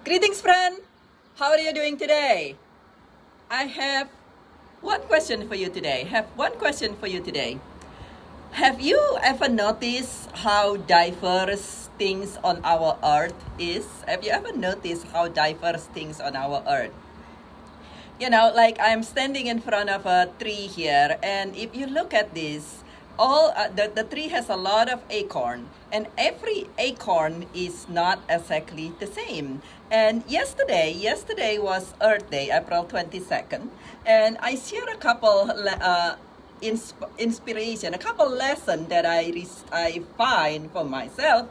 Greetings, friend. How are you doing today? I have one question for you today. Have you ever noticed how diverse things on our earth is? Have you ever noticed how diverse things on our earth? Like I'm standing in front of a tree here, and if you look at this, the tree has a lot of acorn, and every acorn is not exactly the same. And yesterday was Earth Day, April 22nd, and I shared a couple inspiration, a couple lessons that I find for myself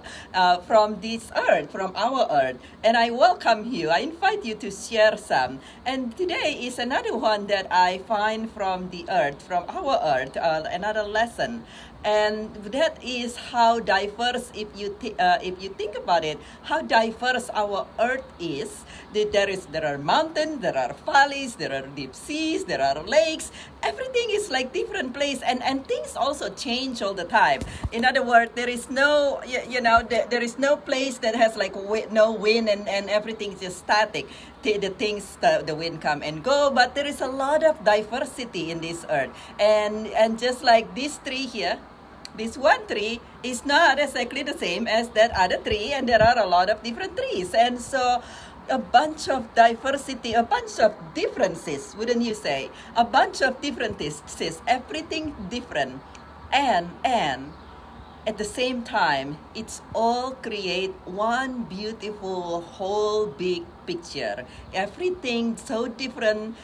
from this earth, from our earth. And I welcome you. I invite you to share some. And today is another one that I find from the earth, from our earth, another lesson. And that is how diverse, if you think about it, how diverse our earth is. There are mountains, there are valleys, there are deep seas, there are lakes. Everything is like different place, and things also change all the time. In other words, there is no there is no place that has like no wind, and everything is just static. The wind come and go, but there is a lot of diversity in this earth, and just like this tree here, this one tree is not exactly the same as that other tree, and there are a lot of different trees, and so a bunch of diversity, a bunch of differences, wouldn't you say? A bunch of differences, everything different, and at the same time, it's all create one beautiful whole big picture. Everything so different,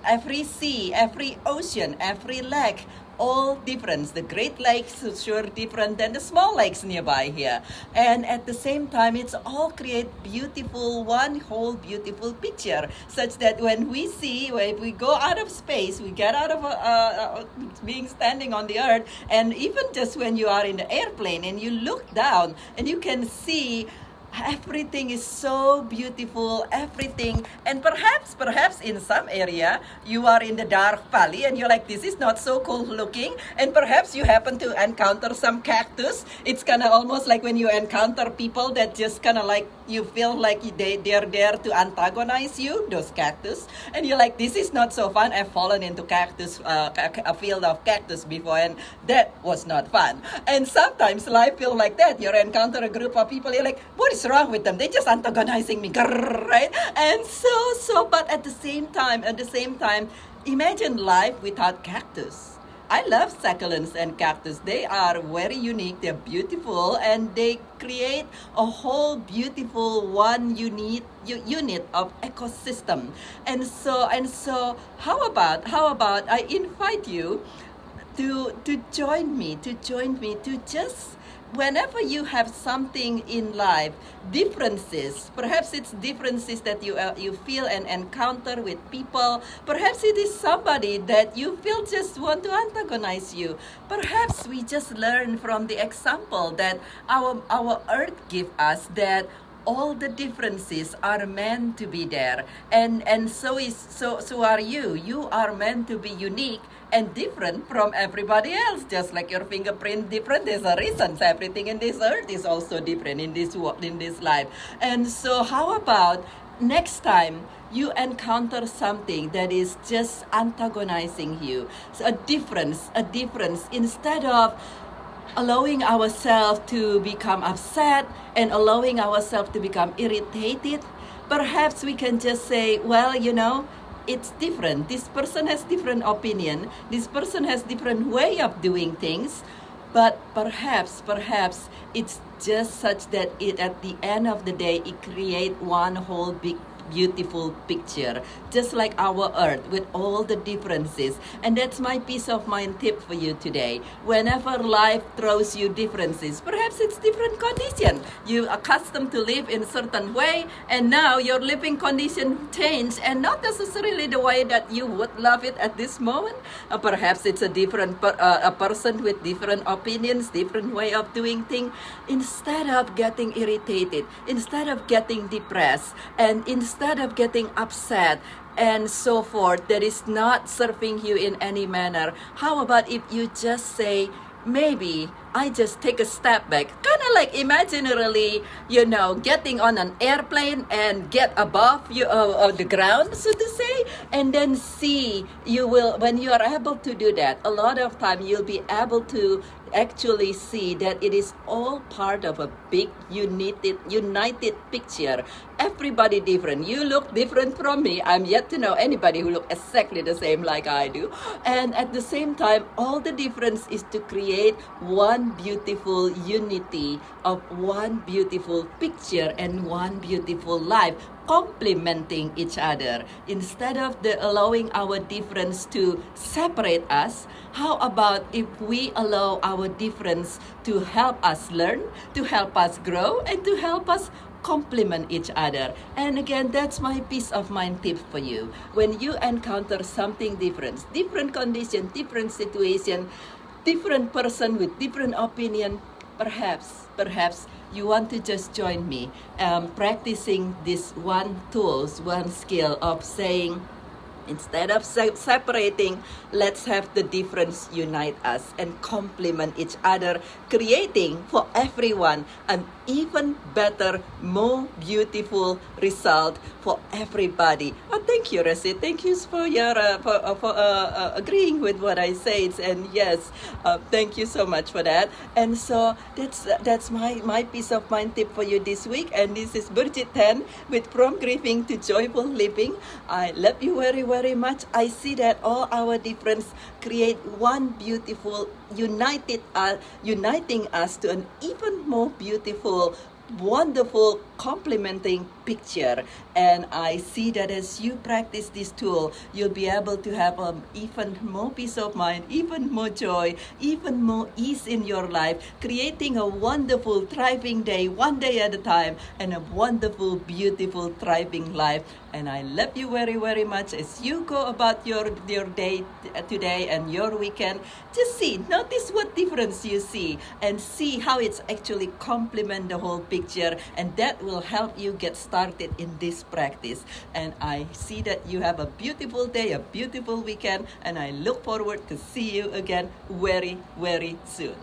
every sea, every ocean, every lake, all different. The Great Lakes is sure different than the small lakes nearby here. And at the same time, it's all create beautiful, one whole beautiful picture, such that when we go out of space, we get out of being standing on the earth, and even just when you are in the airplane and you look down and you can see everything is so beautiful, everything. And perhaps in some area you are in the dark valley and you're like, this is not so cool looking, and perhaps you happen to encounter some cactus. It's kind of almost like when you encounter people that just kind of like, you feel like they're there to antagonize you, those cactus, and you're like, this is not so fun. I've fallen into a field of cactus before, and that was not fun. And sometimes life feel like that. You encounter a group of people, you're like, what is wrong with them? They're just antagonizing me, right? And but at the same time, imagine life without cactus. I love succulents and cactus. They are very unique, they're beautiful, and they create a whole beautiful one unit of ecosystem. And so how about I invite you to join me to just, whenever you have something in life, differences, perhaps it's differences that you feel and encounter with people, perhaps it is somebody that you feel just want to antagonize you, perhaps we just learn from the example that our earth give us, that all the differences are meant to be there, and so are you are meant to be unique and different from everybody else. Just like your fingerprint different, there's a reason. Everything in this earth is also different in this life. And so how about next time you encounter something that is just antagonizing you, so a difference, instead of allowing ourselves to become upset and allowing ourselves to become irritated, perhaps we can just say, well, it's different. This person has different opinion. This person has different way of doing things. But perhaps it's just such that it, at the end of the day, it create one whole big beautiful picture, just like our earth with all the differences. And that's my peace of mind tip for you today. Whenever life throws you differences, perhaps it's different condition, you accustomed to live in a certain way, and now your living condition change, and not necessarily the way that you would love it at this moment. Perhaps it's a different a person with different opinions, different way of doing things. Instead of getting irritated, instead of getting depressed, and instead of getting upset and so forth, that is not serving you in any manner, how about if you just say, maybe I just take a step back, kind of like imaginarily, getting on an airplane and get above the ground, so to say, and then see, when you are able to do that, a lot of time you'll be able to actually see that it is all part of a big united picture. Everybody different. You look different from me. I'm yet to know anybody who look exactly the same like I do. And at the same time, all the difference is to create one beautiful unity of one beautiful picture and one beautiful life, complementing each other. Instead of allowing our difference to separate us, how about if we allow our difference to help us learn, to help us grow, and to help us complement each other? And again, that's my peace of mind tip for you. When you encounter something different condition, different situation, different person with different opinion, perhaps you want to just join me practicing this one skill of saying, instead of separating, let's have the difference unite us and complement each other, creating for everyone an even better, more beautiful result for everybody. Oh, thank you, Resi. Thank you for your agreeing with what I said. And yes, thank you so much for that. And so that's my peace of mind tip for you this week. And this is Burjit Ten with From Grieving to Joyful Living. I love you very, very much. I see that all our difference create one beautiful uniting us to an even more beautiful, wonderful, complementing picture. And I see that as you practice this tool, you'll be able to have even more peace of mind, even more joy, even more ease in your life, creating a wonderful, thriving day, one day at a time, and a wonderful, beautiful, thriving life. And I love you very, very much as you go about your day today and your weekend. Just notice what difference you see, and see how it's actually complement the whole picture, and that will help you get started in this practice. And I see that you have a beautiful day, a beautiful weekend, and I look forward to see you again very, very soon.